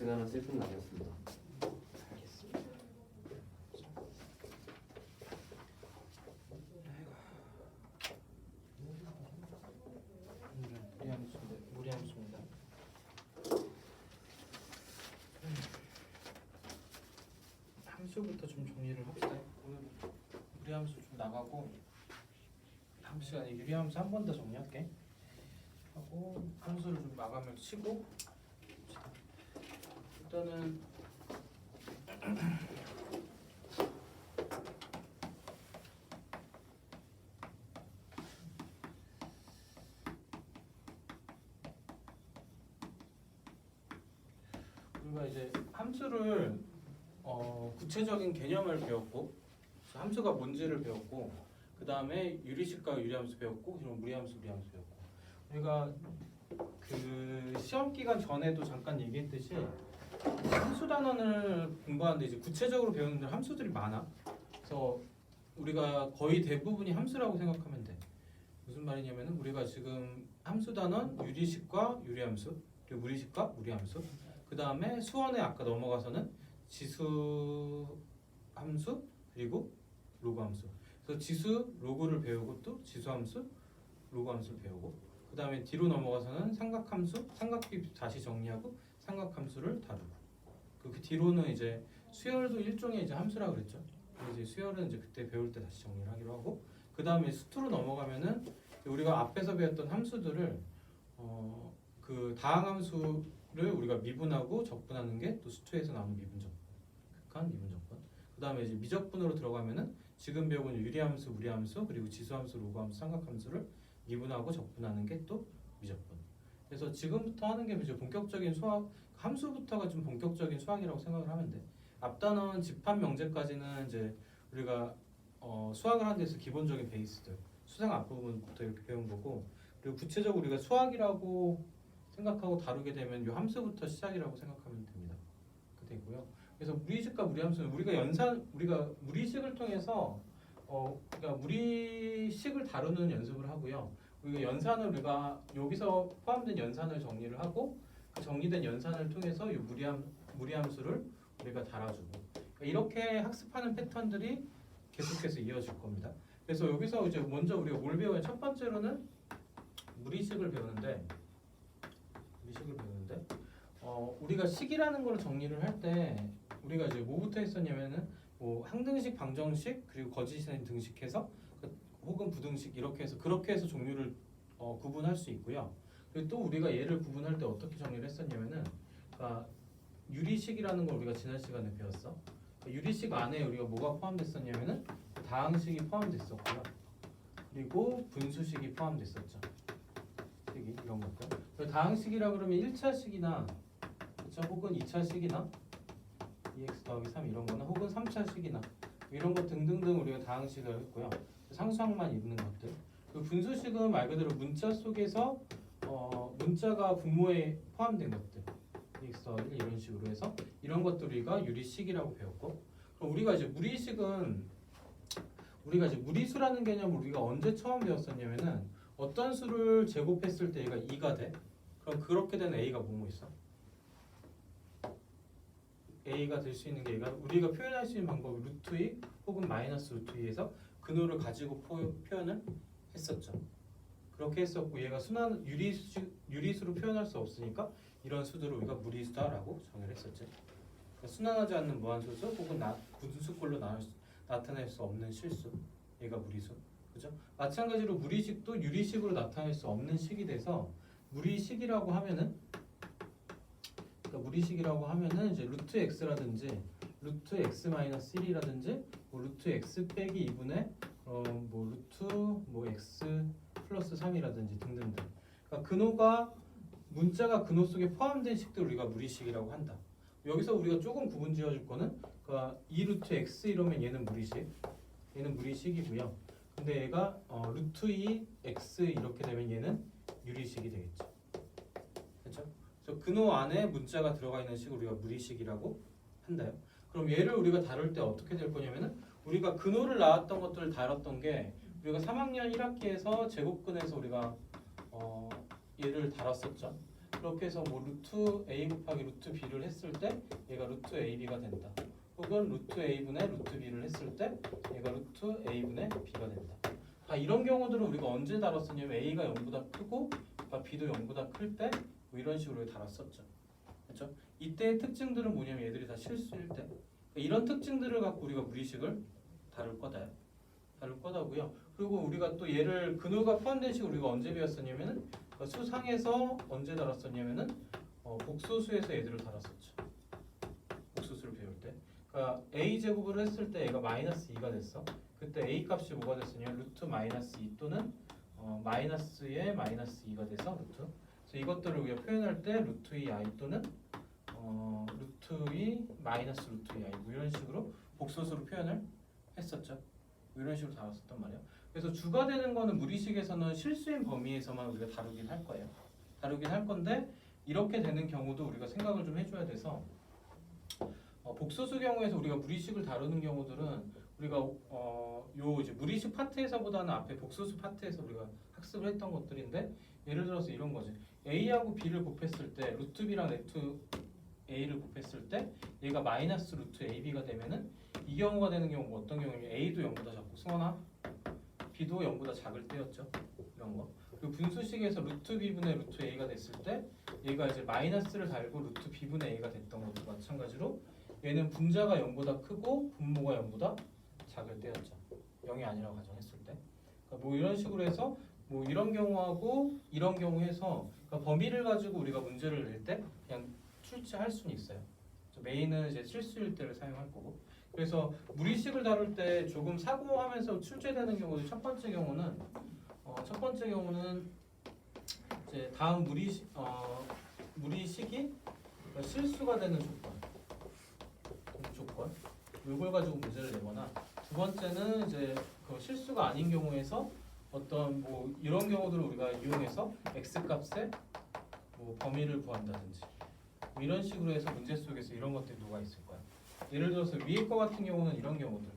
그나마 슬픈 날이었습니다. 알겠습니다. 오늘은 무리함수입니다. 함수부터 좀 정리를 합시다. 오늘 무리함수 좀 나가고 다음 시간에 유리함수 한 번 더 정리할게. 하고 함수를 좀 마감을 치고 일단은 우리가 이제 함수를 구체적인 개념을 배웠고 함수가 뭔지를 배웠고 그 다음에 유리식과 유리함수 배웠고 그리고 무리함수 배웠고 우리가 그 시험 기간 전에도 잠깐 얘기했듯이 함수 단원을 공부하는데 이제 구체적으로 배우는 데 함수들이 많아. 그래서 우리가 거의 대부분이 함수라고 생각하면 돼. 무슨 말이냐면은 우리가 지금 함수 단원 유리식과 유리함수 그리고 무리식과 무리함수 그 다음에 수원에 아까 넘어가서는 지수 함수 그리고 로그 함수. 그래서 지수 로그를 배우고 또 지수 함수 로그 함수를 배우고 그 다음에 뒤로 넘어가서는 삼각함수 삼각비 다시 정리하고 삼각함수를 다루고 그 뒤로는 이제 수열도 일종의 이제 함수라 그랬죠. 이제 수열은 이제 그때 배울 때 다시 정리를 하기로 하고 그 다음에 수투로 넘어가면은 우리가 앞에서 배웠던 함수들을 그 다항함수를 우리가 미분하고 적분하는 게 또 수투에서 나오는 미분적분, 극한 미분적분. 그 다음에 이제 미적분으로 들어가면은 지금 배운 유리함수, 무리함수 그리고 지수함수, 로그함수, 삼각함수를 미분하고 적분하는 게 또 미적분. 그래서 지금부터 하는 게 이제 본격적인 수학 함수부터가 좀 본격적인 수학이라고 생각을 하면 돼. 앞단원 집합 명제까지는 이제 우리가 수학을 하는 데서 기본적인 베이스들 수상 앞부분부터 이렇게 배운 거고 그리고 구체적으로 우리가 수학이라고 생각하고 다루게 되면 이 함수부터 시작이라고 생각하면 됩니다. 그 되고요. 그래서 무리식과 무리함수는 우리가 무리식을 통해서 그러니까 무리식을 다루는 연습을 하고요. 우리가 연산을 우리가 여기서 포함된 연산을 정리를 하고 그 정리된 연산을 통해서 이 무리함수를 우리가 달아주고 그러니까 이렇게 학습하는 패턴들이 계속해서 이어질 겁니다. 그래서 여기서 이제 먼저 우리가 뭘 배워요? 첫 번째로는 무리식을 배우는데 우리가 식이라는 걸 정리를 할 때 우리가 이제 뭐부터 했었냐면은 뭐 항등식, 방정식 그리고 거짓인 등식해서 혹은 부등식 이렇게 해서 그렇게 해서 종류를 구분할 수 있고요. 그리고 또 우리가 얘를 구분할 때 어떻게 정리를 했었냐면은 그러니까 유리식이라는 걸 우리가 지난 시간에 배웠어. 유리식 안에 우리가 뭐가 포함됐었냐면은 다항식이 포함됐었고요. 그리고 분수식이 포함됐었죠. 식이 이런 것들. 다항식이라 그러면 1차식이나 그렇죠? 혹은 2차식이나 2x 더하기 3 이런 거나 혹은 3차식이나 이런 것 등등등 우리가 다항식을 했고요. 상수항만 있는 것들. 그 분수식은 말 그대로 문자 속에서 문자가 분모에 포함된 것들. x 더하기 1 이런 식으로 해서 이런 것들 우리가 유리식이라고 배웠고 그럼 우리가 이제 무리수라는 개념을 우리가 언제 처음 배웠었냐면은 어떤 수를 제곱했을 때 얘가 2가 돼. 그럼 그렇게 된 a가 뭐뭐 있어? a가 될 수 있는 게 우리가 표현할 수 있는 방법이 루트 2 혹은 마이너스 루트 2에서 근호를 가지고 표현을 했었죠. 그렇게 했었고 얘가 순환 유리수로 표현할 수 없으니까 이런 수들을 우리가 무리수다라고 정의를 했었죠. 그러니까 순환하지 않는 무한소수 혹은 분수꼴로 나타낼 수 없는 실수 얘가 무리수. 그죠? 마찬가지로 무리식도 유리식으로 나타낼 수 없는 식이 돼서 무리식이라고 하면은 이제 루트 x라든지 루트 x 마이너스 1이라든지 뭐 루트 x 빼기 2분의 뭐 루트 뭐 x 플러스 3이라든지 등등등. 그러니까 문자가 근호 속에 포함된 식들 우리가 무리식이라고 한다. 여기서 우리가 조금 구분 지어줄 거는 그러니까 2루트 x 이러면 얘는 무리식이고요. 근데 얘가 루트 2 x 이렇게 되면 얘는 유리식이 되겠죠. 그렇죠? 그래서 근호 안에 문자가 들어가 있는 식을 우리가 무리식이라고 한다요. 그럼 얘를 우리가 다룰 때 어떻게 될 거냐면은 우리가 근호를 나왔던 것들을 다뤘던 게 우리가 3학년 1학기에서 제곱근에서 우리가 얘를 다뤘었죠. 그렇게 해서 뭐 루트 a 곱하기 루트 b를 했을 때 얘가 루트 ab가 된다. 혹은 루트 a분의 루트 b를 했을 때 얘가 루트 a분의 b가 된다. 이런 경우들은 우리가 언제 다뤘었냐면 a가 0보다 크고 b도 0보다 클 때 뭐 이런 식으로 다뤘었죠. 그렇죠? 이때의 특징들은 뭐냐면 얘들이 다 실수일 때 이런 특징들을 갖고 우리가 무리식을 다룰 거다고요. 그리고 우리가 또 얘를 근호가 포함된 식을 우리가 언제 배웠었냐면은 수상에서 언제 다뤘었냐면은 복소수에서 얘들을 다뤘었죠. 복소수를 배울 때. 그러니까 a 제곱을 했을 때 얘가 마이너스 2가 됐어. 그때 a 값이 뭐가 됐었냐? 루트 마이너스 2 또는 마이너스의 마이너스 2가 돼서 루트. 그래서 이것들을 우리가 표현할 때 루트 2 i 또는 루트 2 마이너스 루트 2 i 뭐 이런 식으로 복소수로 표현을 했었죠. 뭐 이런 식으로 다뤘었단 말이야. 그래서 주가 되는 거는 무리식에서는 실수인 범위에서만 우리가 다루긴 할 거예요. 다루긴 할 건데 이렇게 되는 경우도 우리가 생각을 좀 해줘야 돼서 복소수 경우에서 우리가 무리식을 다루는 경우들은 우리가 요 이제 무리식 파트에서보다는 앞에 복소수 파트에서 우리가 학습을 했던 것들인데 예를 들어서 이런 거지. a하고 b를 곱했을 때 루트 b랑 루트 a를 곱했을 때 얘가 마이너스 루트 ab가 되면은 이 경우가 되는 경우가 어떤 경우냐면 a도 0보다 작고 승원아 b도 0보다 작을 때였죠. 이런 거. 그리고 분수식에서 루트 b분의 루트 a가 됐을 때 얘가 이제 마이너스를 달고 루트 b분의 a가 됐던 것도 마찬가지로 얘는 분자가 0보다 크고 분모가 0보다 작을 때였죠. 0이 아니라고 가정했을 때. 그러니까 뭐 이런 식으로 해서 뭐 이런 경우하고 이런 경우 해서 그러니까 범위를 가지고 우리가 문제를 낼 때 그냥 출제할 수는 있어요. 메인은 이제 실수일 때를 사용할 거고. 그래서 무리식을 다룰 때 조금 사고하면서 출제되는 경우도 첫 번째 경우는 이제 다음 무리식이 그러니까 실수가 되는 조건 이걸 가지고 문제를 내거나 두 번째는 이제 그 실수가 아닌 경우에서 어떤 뭐 이런 경우들을 우리가 이용해서 x 값의 뭐 범위를 구한다든지 뭐 이런 식으로 해서 문제 속에서 이런 것들이 녹아 있을 거야. 예를 들어서 위에 거 같은 경우는 이런 경우들.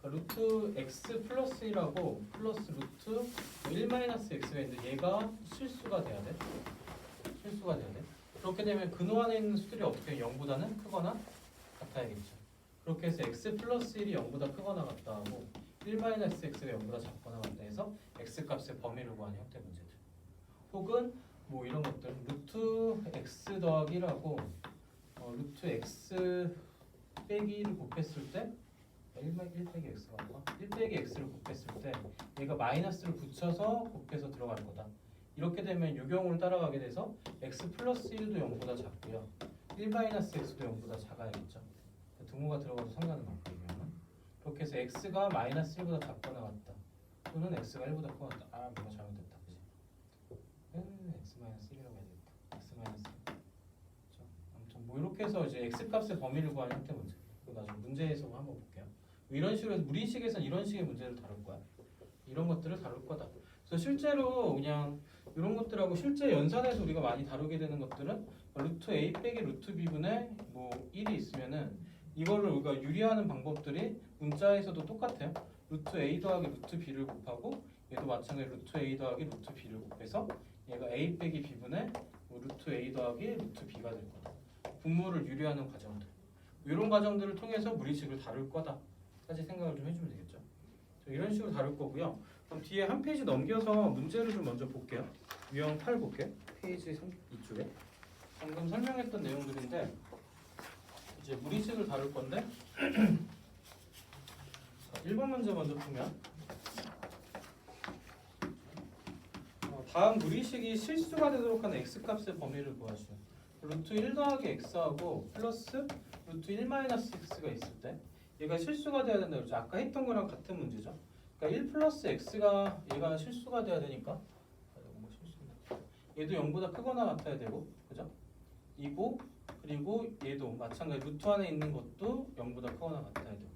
그러니까 루트 x 플러스 1하고 플러스 루트 1 마이너스 x가 있는데 얘가 실수가 돼야 돼. 그렇게 되면 근호 안에 있는 수들이 어떻게 0보다는 크거나 같아야겠죠. 그렇게 해서 x 플러스 1이 0보다 크거나 같다 하고 1 마이너스 x가 0보다 작거나 같다 해서 x 값의 범위를 구하는 형태 문제들. 혹은 뭐 이런 것들 루트 x 더하기 1하고 루트 x 빼기 1을 곱했을 때 1 빼기 x가 뭔가? 1 빼기 x를 곱했을 때 얘가 마이너스를 붙여서 곱해서 들어갈 거다. 이렇게 되면 이 경우를 따라가게 돼서 x 플러스 1도 0보다 작고요. 1 마이너스 x도 0보다 작아야겠죠. 등호가 들어가도 상관은 없고 이거는. 그렇게 해서 x가 마이너스 1보다 작거나 같다. 또는 x가 1보다 크거나 같다. 아 뭐가 잘못됐다. 그지? x 마이너스 1이라고 해야 되겠다. x 마이너스 1. 그렇죠? 아무튼 뭐 이렇게 해서 이제 x 값의 범위를 구하는 형태 문제. 그거 나중에 문제에서 한번 볼게요. 이런 식으로 해서 무리식에서는 이런 식의 문제를 다룰 거야. 이런 것들을 다룰 거다. 그래서 실제로 그냥 이런 것들하고 실제 연산에서 우리가 많이 다루게 되는 것들은 루트 a 빼기 루트 b분의 뭐 1이 있으면은 이거를 우리가 유리하는 방법들이 문자에서도 똑같아요. 루트 a 더하기 루트 b를 곱하고 얘도 마찬가지로 루트 a 더하기 루트 b를 곱해서 얘가 a 빼기 b분의 뭐 루트 a 더하기 루트 b가 될 거다. 분모를 유리하는 과정들. 이런 과정들을 통해서 무리식을 다룰 거다까지 생각을 좀 해주면 되겠죠. 이런 식으로 다룰 거고요. 그럼 뒤에 한 페이지 넘겨서 문제를 좀 먼저 볼게요. 유형 8 볼게요. 페이지 2쪽에 방금 설명했던 내용들인데 이제 무리식을 다룰 건데 1번 문제 먼저 보면 다음 무리식이 실수가 되도록 하는 x값의 범위를 구하시오. 루트 1 더하기 x하고 플러스 루트 1 마이너스 x가 있을 때 얘가 실수가 돼야 된다 그러죠. 아까 했던 거랑 같은 문제죠. 그러니까 1 플러스 x가 얘가 실수가 돼야 되니까 얘도 0보다 크거나 같아야 되고 그죠? 이고 그리고 얘도 마찬가지 루트 안에 있는 것도 0보다 크거나 같아야 되고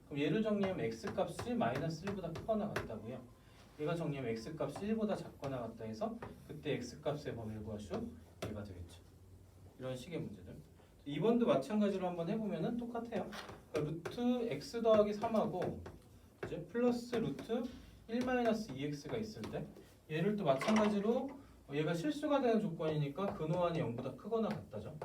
그럼 얘를 정리하면 x값이 마이너스 1보다 크거나 같다고요. 얘가 정리하면 x값이 1보다 작거나 같다 해서 그때 x값의 범위를 구하시오. 얘가 되겠죠. 이런 식의 문제들. 2번도 마찬가지로 한번 해보면은 똑같아요. 그러니까 루트 x 더하기 3하고 이제 플러스 루트 1 마이너스 2x가 있을 때 얘를 또 마찬가지로 얘가 실수가 되는 조건이니까 근호환이 0보다 크거나 같다죠.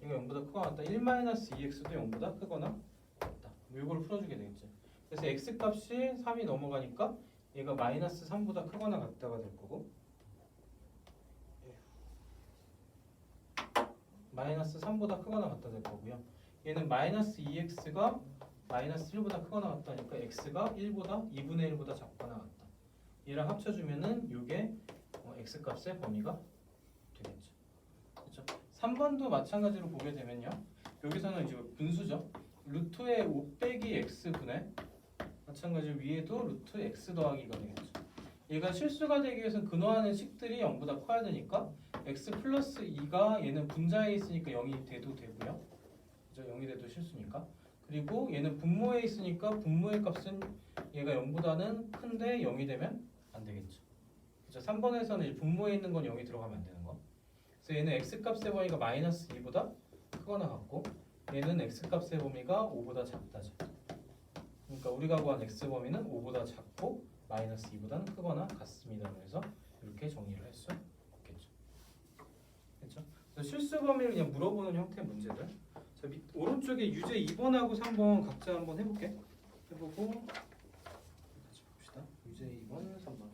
얘가 0보다 크거나 같다. 1-2x도 0보다 크거나 같다. 이걸 풀어주게 되겠지. 그래서 x 값이 3이 넘어가니까 얘가 -3보다 크거나 같다가 될 거고, -3보다 크거나 같다 될 거고요. 얘는 -2x가 -1보다 크거나 같다니까 x가 2분의 1보다 작거나 같다. 얘랑 합쳐주면은 이게 x 값의 범위가 되겠죠. 그렇죠? 3번도 마찬가지로 보게 되면요. 여기서는 이제 분수죠. 루트의 5 빼기 x분의, 마찬가지로 위에도 루트 x 더하기가 되겠죠. 얘가 실수가 되기 위해서는 근호하는 식들이 0보다 커야 되니까 x 플러스 2가 얘는 분자에 있으니까 0이 돼도 되고요. 그죠? 0이 돼도 실수니까. 그리고 얘는 분모에 있으니까 분모의 값은 얘가 0보다는 큰데 0이 되면 안 되겠죠. 그죠? 3번에서는 분모에 있는 건 0이 들어가면 안 되는 거. 그래서 얘는 x 값의 범위가 -2보다 크거나 같고, 얘는 x 값의 범위가 5보다 작다죠. 그러니까 우리가 구한 x 범위는 5보다 작고 -2보다는 크거나 같습니다. 그래서 이렇게 정리를 할 수 있겠죠. 그렇죠? 그래서 실수 범위를 그냥 물어보는 형태의 문제들. 자, 오른쪽에 유제 2번하고 3번 각자 한번 해볼게. 해보고 같이 봅시다. 유제 2번, 3번.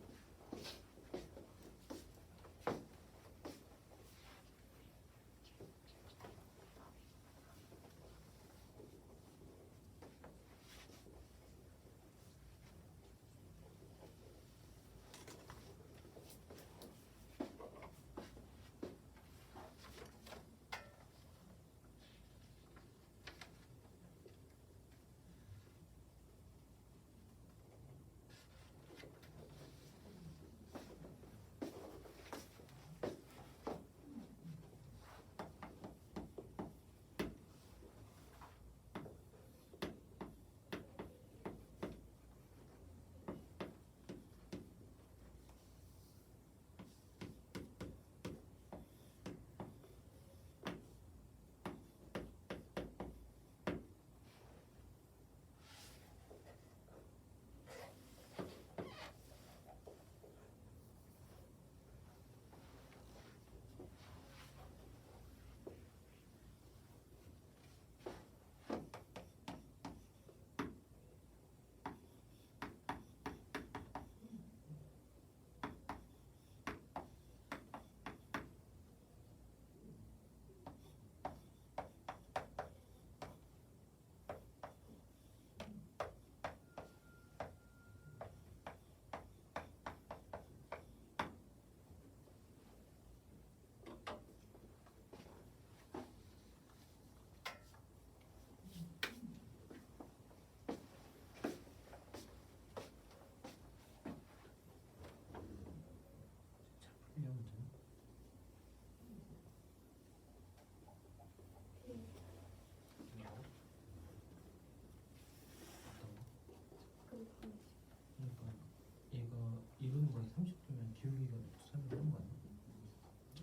이루는 거에 30도면 기울기가 루트 3이 되는 거 아니야?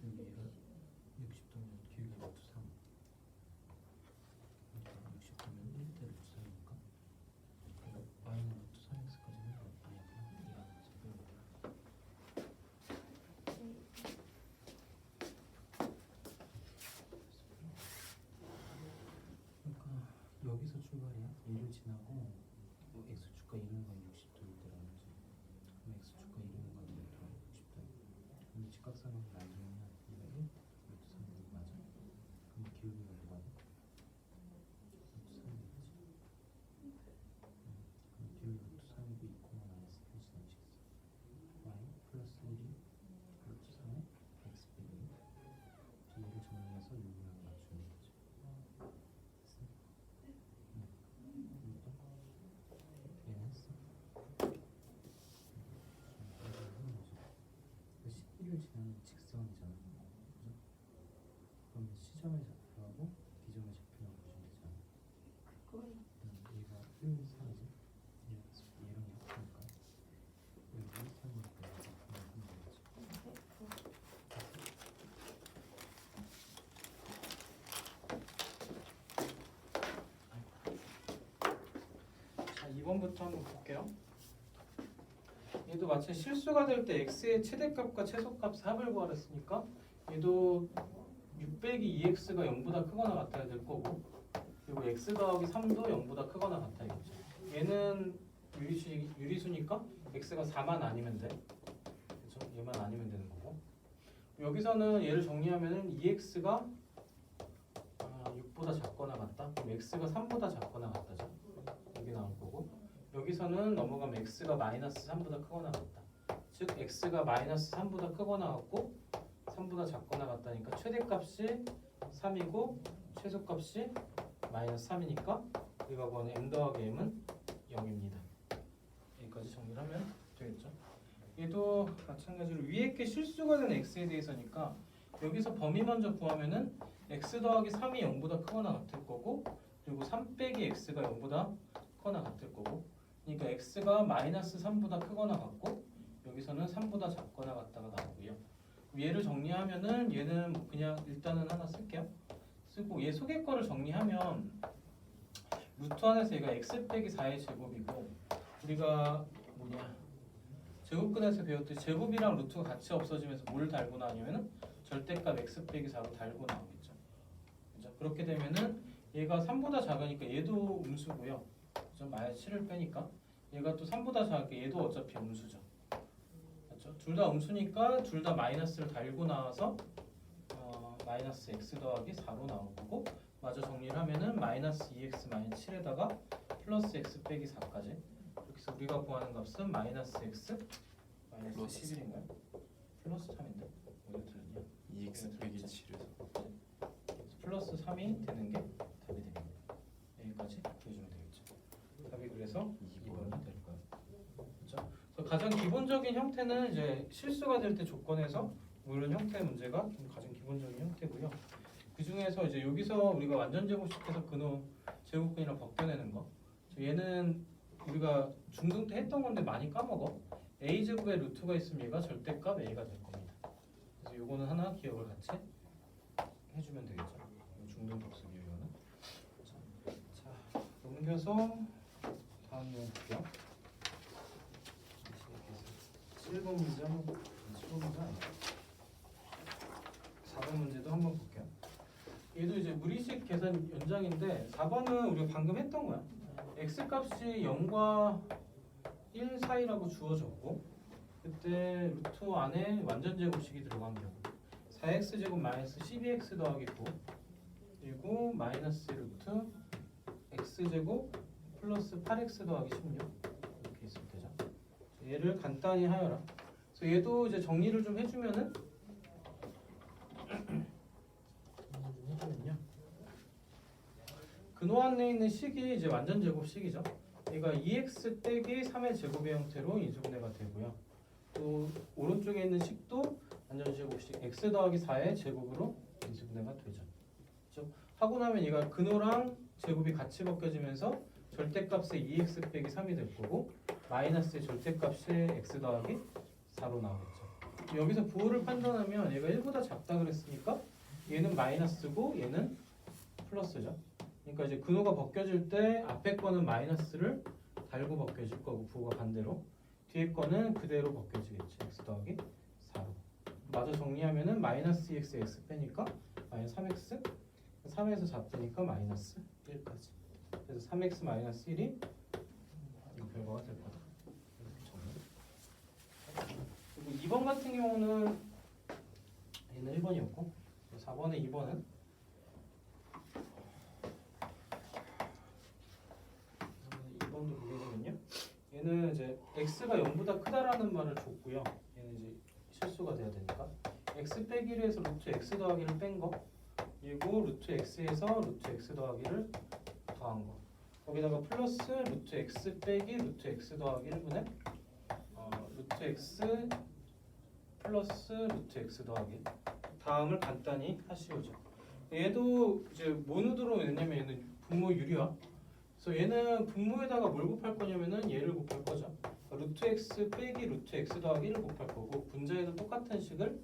여기가 60도면 기울기가 루트 3. 그러니까 60도면 1대 루트 3이니까. 그러니까 y는 루트 3x까지는 아니구나. 그러니까 여기서 출발이야. 1을 지나고 뭐 x축과 이루는 건 60도일 때라는 거지. 그럼 x축과 이루는 건 60도. 그럼 직각삼각을 나누면 얘가 1, 루트 3이 맞아. 그럼 기울기가 누가 돼? 루트 3이겠지. 그럼 기울기 루트 3이고 2, 마이너스 1 지나치겠어. y 플러스 1이 루트 3의 x 빼기 1. 얘를 정리해서 요 모양을 맞추면 되겠지. 됐어? 얘는 했어. 11을 지나는 직선이잖아. 그죠? 그러면 시점의 좌표하고 기점의 좌표를 보시면 되잖아. 얘가 1, 4이지? 얘랑 약하니까 여기 3이니까 하면 되겠지. 자, 2번부터 한번 볼게요. 얘도 마치 실수가 될 때 x의 최대값과 최소값 합을 구하랬으니까 얘도 6 빼기 2x가 0보다 크거나 같아야 될 거고, 그리고 x 더하기 3도 0보다 크거나 같아야겠죠. 얘는 유리수니까 x가 4만 아니면 돼. 그렇죠? 얘만 아니면 되는 거고. 여기서는 얘를 정리하면은 2x가 6보다 작거나 같다. 그럼 x가 3보다 작거나 같다죠. 여기 나올 거고. 여기서는 넘어가면 x가 마이너스 3보다 크거나 같다. 즉 x가 마이너스 3보다 크거나 같고 3보다 작거나 같다니까 최대값이 3이고 최소값이 마이너스 3이니까 우리가 구하는 m 더하기 m은 0입니다. 여기까지 정리를 하면 되겠죠. 얘도 마찬가지로 위에 게 실수가 된 x에 대해서니까 여기서 범위 먼저 구하면은 x 더하기 3이 0보다 크거나 같을 거고, 그리고 3 빼기 x가 0보다 크거나 같을 거고, 그러니까 x가 마이너스 3보다 크거나 같고 여기서는 3보다 작거나 같다가 나오고요. 얘를 정리하면은 얘는 그냥 일단은 하나 쓸게요. 쓰고 얘 속의 거를 정리하면 루트 안에서 얘가 x 빼기 4의 제곱이고, 우리가 제곱근에서 배웠듯이 제곱이랑 루트가 같이 없어지면서 뭘 달고 나오냐면은 절대값 x 빼기 4로 달고 나오겠죠. 그죠? 그렇게 되면은 얘가 3보다 작으니까 얘도 음수고요. 그죠? 마이너스 7을 빼니까 얘가 또 3보다 작으니까 얘도 어차피 음수죠. 그렇죠? 둘 다 음수니까 둘 다 마이너스를 달고 나와서 마이너스 x 더하기 4로 나올 거고, 마저 정리를 하면은 마이너스 2x 마이너스 7에다가 플러스 x 빼기 4까지. 여기서 우리가 구하는 값은 마이너스 x 마이너스 11인가요? 플러스 3인데 어디 틀렸냐? 2x 빼기 7에서 플러스 3이 되는 게 답이 됩니다. 여기까지 구해주면 되겠죠. 답이 그래서 2번이 될 거예요. 그렇죠? 그래서 가장 기본적인 형태는 이제 실수가 될 때 조건에서 뭐 이런 형태의 문제가 좀 가장 기본적인 형태고요. 그 중에서 이제 여기서 우리가 완전 제곱식해서 근호 제곱근이랑 벗겨내는 거. 얘는 우리가 중등 때 했던 건데 많이 까먹어. a 제곱에 루트가 있으면 얘가 절대값 a가 될 겁니다. 그래서 요거는 하나 기억을 같이 해주면 되겠죠. 중등 복습이에요, 이거는. 자, 넘겨서 다음 내용 볼게요. 7번 문제 한번 7번 문제 아니야. 4번 문제도 한번 볼게요. 얘도 이제 무리식 계산 연장인데 4번은 우리가 방금 했던 거야. x 값이 0과 1 사이라고 주어졌고, 그때 루트 안에 완전 제곱식이 들어간 경우 4x 제곱 마이너스 12x 더하기 9 그리고 마이너스 루트 x 제곱 플러스 8x 더하기 16 이렇게 있으면 되죠. 얘를 간단히 하여라. 그래서 얘도 이제 정리를 좀 해주면은 근호 안에 있는 식이 이제 완전 제곱식이죠. 얘가 2x 빼기 3의 제곱의 형태로 인수분해가 되고요. 또 오른쪽에 있는 식도 완전 제곱식 x 더하기 4의 제곱으로 인수분해가 되죠. 그렇죠? 하고 나면 얘가 근호랑 제곱이 같이 벗겨지면서 절대값의 2x 빼기 3이 될 거고, 마이너스의 절대값의 x 더하기 4로 나오겠죠. 여기서 부호를 판단하면 얘가 1보다 작다 그랬으니까 얘는 마이너스고 얘는 플러스죠. 그러니까 이제 근호가 벗겨질 때 앞에 거는 마이너스를 달고 벗겨질 거고, 부호가 반대로 뒤에 거는 그대로 벗겨지겠지. x 더하기 4로. 마저 정리하면은 마이너스 2x x 빼니까 마이너스 3x 3에서 잡으니까 마이너스 1까지. 그래서 3x 마이너스 1이 이 결과가 될 거다. 그리고 2번 같은 경우는 얘는 1번이었고 4번에 2번은 도 보게 되면요. 얘는 이제 x가 0보다 크다라는 말을 줬고요. 얘는 이제 실수가 돼야 되니까 x 빼기를 해서 루트 x 더하기를 뺀 거, 그리고 루트 x에서 루트 x 더하기를 더한 거, 거기다가 플러스 루트 x 빼기 루트 x 더하기 1분의 루트 x 플러스 루트 x 더하기 다음을 간단히 하시오죠. 얘도 이제 뭐 누드로 냈냐면 얘는 분모 유리화. 그래서 얘는 분모에다가 뭘 곱할 거냐면은 얘를 곱할 거죠. 루트 x 빼기 루트 x 더하기 1을 곱할 거고, 분자에도 똑같은 식을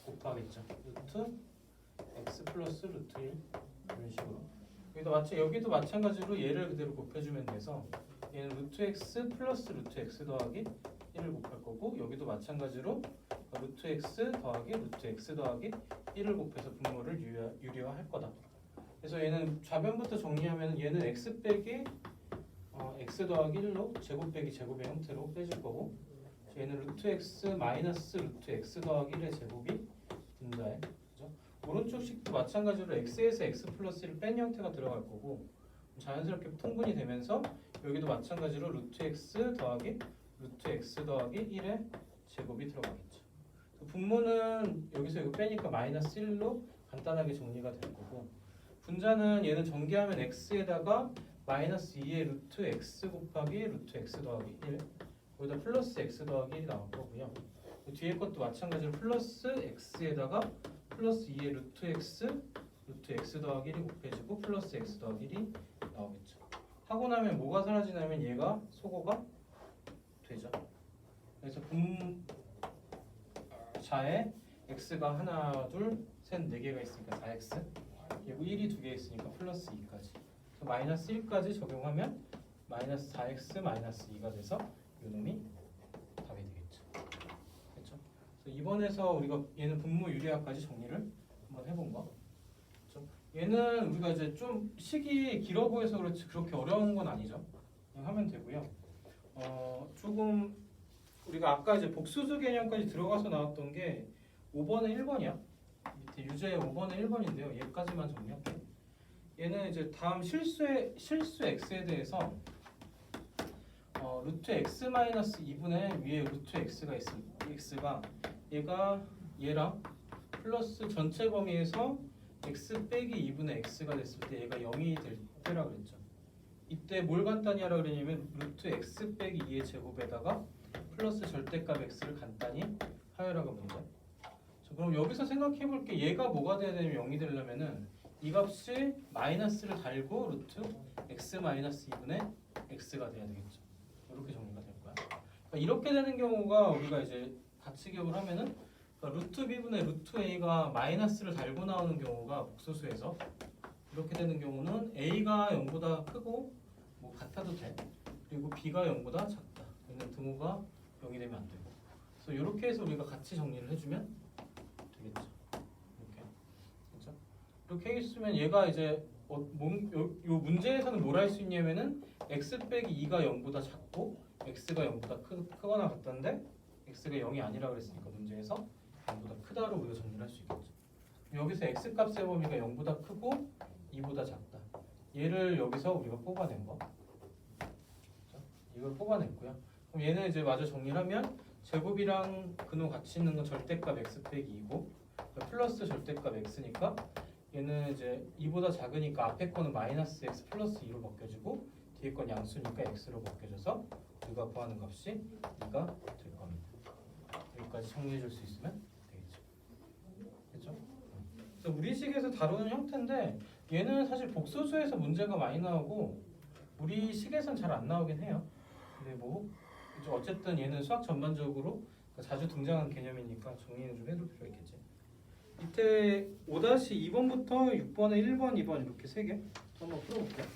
곱하겠죠. 루트 x 플러스 루트 1 이런 식으로. 여기도 마찬가지로 얘를 그대로 곱해주면 돼서 얘는 루트 x 플러스 루트 x 더하기 1을 곱할 거고 여기도 마찬가지로 루트 x 더하기 루트 x 더하기 1을 곱해서 분모를 유리화할 거다. 그래서 얘는 좌변부터 정리하면 얘는 x 빼기 x 더하기 1로 제곱 빼기 제곱의 형태로 빼질 거고 얘는 루트 x 마이너스 루트 x 더하기 1의 제곱이 된다. 그죠? 오른쪽 식도 마찬가지로 x에서 x 플러스 1을 뺀 형태가 들어갈 거고 자연스럽게 통분이 되면서 여기도 마찬가지로 루트 x 더하기 루트 x 더하기 1의 제곱이 들어가겠죠. 분모는 여기서 이거 빼니까 마이너스 1로 간단하게 정리가 될 거고 분자는 얘는 전개하면 x에다가 마이너스 2의 루트 x 곱하기 루트 x 더하기 1 거기다 플러스 x 더하기 1이 나올 거고요. 뒤에 것도 마찬가지로 플러스 x에다가 플러스 2의 루트 x 더하기 1이 곱해지고 플러스 x 더하기 1이 나오겠죠. 하고 나면 뭐가 사라지냐면 얘가 소거가 되죠. 그래서 분자에 x가 하나, 둘, 셋, 네 개가 있으니까 4x 그리고 1이 두 개 있으니까 플러스 2까지 마이너스 1까지 적용하면 마이너스 4x 마이너스 2가 돼서 요놈이 답이 되겠죠. 그렇죠? 그래서 이번에서 우리가 얘는 분모 유리화까지 정리를 한번 해본 거. 그렇죠? 얘는 우리가 이제 좀 식이 길어 보여서 그렇지 그렇게 어려운 건 아니죠. 그냥 하면 되고요. 조금 우리가 아까 이제 복수수 개념까지 들어가서 나왔던 게 5번에 1번이야. 밑에 유제 5번에 1번인데요. 얘까지만 정리할게. 얘는 이제 다음 실수 x에 대해서 루트 x 마이너스 2분의 위에 루트 x가 x가 얘랑 플러스 전체 범위에서 x 빼기 2분의 x가 됐을 때 얘가 0이 될 때라 그랬죠. 이때 뭘 간단히 하라 그러냐면 루트 x 빼기 2의 제곱에다가 플러스 절대값 x를 간단히 하여라가 문제. 그럼 여기서 생각해 볼게. 얘가 뭐가 돼야 되냐면 0이 되려면은 이 값이 마이너스를 달고 루트 x 마이너스 2분의 x가 돼야 되겠죠. 이렇게 정리가 될 거야. 그러니까 이렇게 되는 경우가 우리가 이제 같이 기억을 하면은 그러니까 루트 b분의 루트 a가 마이너스를 달고 나오는 경우가 복소수에서 이렇게 되는 경우는 a가 0보다 크고 뭐 같아도 돼. 그리고 b가 0보다 작다. 얘는 등호가 0이 되면 안 되고. 그래서 이렇게 해서 우리가 같이 정리를 해주면 되겠죠. 이렇게. 그렇죠? 이렇게 해주면 얘가 이제 요 문제에서는 뭘 할 수 있냐면은 x 빼기 2가 0보다 작고 x가 0보다 크거나 같던데 x가 0이 아니라 그랬으니까 문제에서 0보다 크다로 우리가 정리를 할 수 있겠죠. 여기서 x 값의 범위가 0보다 크고 2보다 작다. 얘를 여기서 우리가 뽑아낸 거. 그렇죠? 이걸 뽑아냈고요. 그럼 얘는 이제 마저 정리를 하면 제곱이랑 근호 같이 있는 건 절대값 x 빼기 2고 플러스 절대값 x니까 얘는 이제 2보다 작으니까 앞에 거는 마이너스 x 플러스 2로 바뀌어지고 뒤에 건 양수니까 x로 바뀌어져서 우리가 구하는 값이 2가 될 겁니다. 여기까지 정리해 줄 수 있으면 되겠죠. 그렇죠? 그래서 우리 식에서 다루는 형태인데 얘는 사실 복소수에서 문제가 많이 나오고 우리 식에선 잘 안 나오긴 해요. 근데 뭐 어쨌든 얘는 수학 전반적으로 자주 등장하는 개념이니까 정리는 좀 해둘 필요가 있겠지. 밑에 5-2번부터 6번에 1번, 2번 이렇게 3개 한번 풀어볼게요.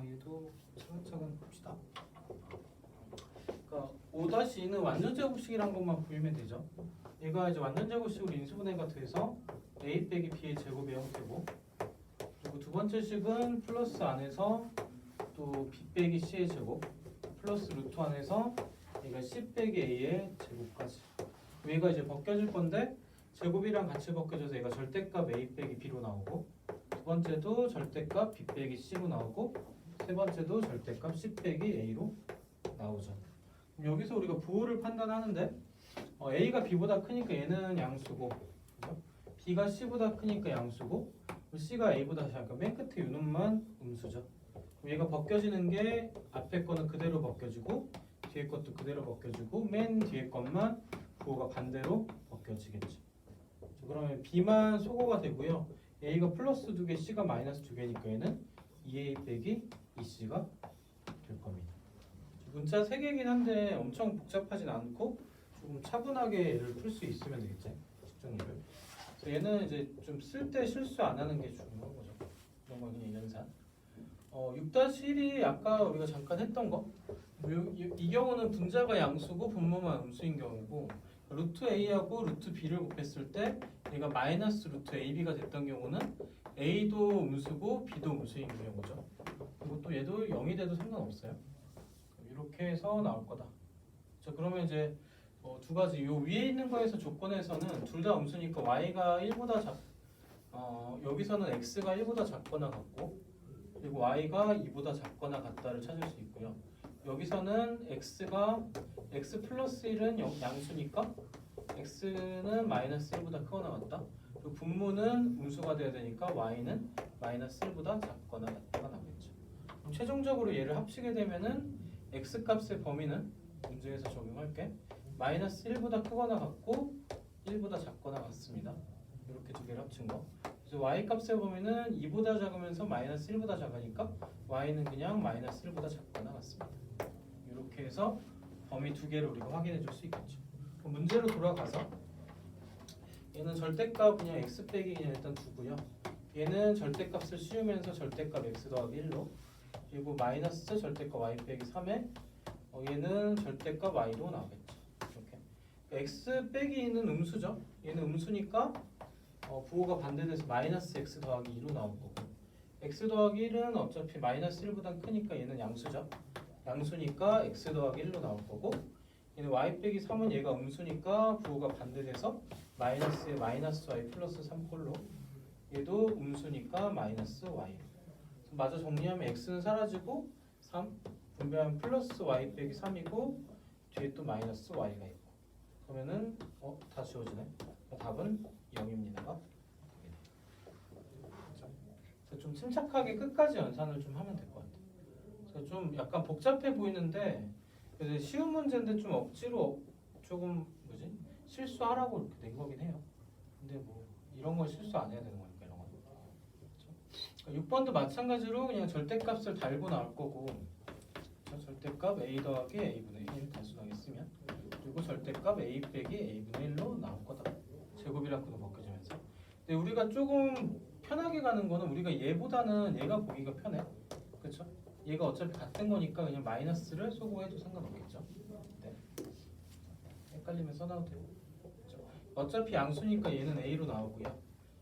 얘도 차근차근 봅시다. 그러니까 5-2는 완전 제곱식이란 것만 보이면 되죠. 얘가 이제 완전 제곱식으로 인수분해가 돼서 a 빼기 b의 제곱의 형태고, 그리고 두 번째 식은 플러스 안에서 또 b 빼기 c의 제곱 플러스 루트 안에서 얘가 c 빼기 a의 제곱까지. 얘가 이제 벗겨질 건데 제곱이랑 같이 벗겨져서 얘가 절대값 a 빼기 b로 나오고, 두 번째도 절대값 b 빼기 c로 나오고, 세 번째도 절대값 c 빼기 a로 나오죠. 그럼 여기서 우리가 부호를 판단하는데 a가 b보다 크니까 얘는 양수고, 그죠? b가 c보다 크니까 양수고, c가 a보다 작으니까 맨 끝에 요 놈만 음수죠. 그럼 얘가 벗겨지는 게 앞에 거는 그대로 벗겨지고 뒤에 것도 그대로 벗겨지고 맨 뒤에 것만 부호가 반대로 벗겨지겠죠. 자, 그러면 b만 소거가 되고요. a가 플러스 2개, c가 마이너스 2개니까 얘는 2a 빼기 2c가 될 겁니다. 문자 3개이긴 한데 엄청 복잡하진 않고 조금 차분하게 얘를 풀 수 있으면 되겠지, 측정리를. 그래서 얘는 이제 좀 쓸 때 실수 안 하는 게 중요한 거죠. 이런 거 그냥 연산. 6-1이 아까 우리가 잠깐 했던 거. 이 경우는 분자가 양수고 분모만 음수인 경우고, 루트 a하고 루트 b를 곱했을 때 얘가 마이너스 루트 ab가 됐던 경우는 a도 음수고 b도 음수인 경우죠. 그리고 또 얘도 0이 돼도 상관없어요. 이렇게 해서 나올 거다. 자, 그러면 이제 두 가지 요 위에 있는 거에서 조건에서는 둘 다 음수니까 y가 1보다 여기서는 x가 1보다 작거나 같고, 그리고 y가 2보다 작거나 같다를 찾을 수 있고요. 여기서는 x가 x 플러스 1은 양수니까 x는 마이너스 1보다 크거나 같다. 그리고 분모는 음수가 돼야 되니까 y는 마이너스 1보다 작거나 같다가 나오겠죠. 그럼 최종적으로 얘를 합치게 되면은 x 값의 범위는 문제에서 적용할게. 마이너스 1보다 크거나 같고 1보다 작거나 같습니다. 이렇게 두 개를 합친 거. 그래서 y 값의 범위는 2보다 작으면서 마이너스 1보다 작으니까 y는 그냥 마이너스 1보다 작거나 같습니다. 이렇게 해서 범위 두 개를 우리가 확인해 줄 수 있겠죠. 그럼 문제로 돌아가서 얘는 절대값 그냥 x 빼기 그냥 일단 두고요. 얘는 절대값을 씌우면서 절대값 x 더하기 1로, 그리고 마이너스 절대값 y 빼기 3에 얘는 절대값 y로 나오겠죠. 이렇게 x 빼기 2는 음수죠. 얘는 음수니까 부호가 반대돼서 마이너스 x 더하기 2로 나올 거고, x 더하기 1은 어차피 마이너스 1보다 크니까 얘는 양수죠. 양수니까 x 더하기 1로 나올 거고, 얘는 y 빼기 3은 얘가 음수니까 부호가 반대돼서 마이너스에 마이너스 y 플러스 3꼴로, 얘도 음수니까 마이너스 y. 마저 정리하면 x는 사라지고 3 분배하면 플러스 y 빼기 3이고 뒤에 또 마이너스 y가 있고, 그러면은 다 지워지네. 답은 0입니다가. 그래서 좀 침착하게 끝까지 연산을 좀 하면 될 것 같아요. 그래서 좀 약간 복잡해 보이는데 그래서 쉬운 문제인데 좀 억지로 조금 실수하라고 이렇게 낸 거긴 해요. 근데 뭐 이런 걸 실수 안 해야 되는 거니까 이런 거. 그렇죠? 6번도 마찬가지로 그냥 절대값을 달고 나올 거고, 절대값 a 더하기 a분의 1 단순하게 쓰면, 그리고 절대값 a 빼기 a분의 1로 나올 거다. 제곱이라고도 벗겨지면서. 근데 우리가 조금 편하게 가는 거는 우리가 얘보다는 얘가 보기가 편해. 그렇죠? 얘가 어차피 같은 거니까 그냥 마이너스를 소거해도 상관없겠죠. 네. 헷갈리면 써놔도 되고. 그렇죠? 어차피 양수니까 얘는 a로 나오고요.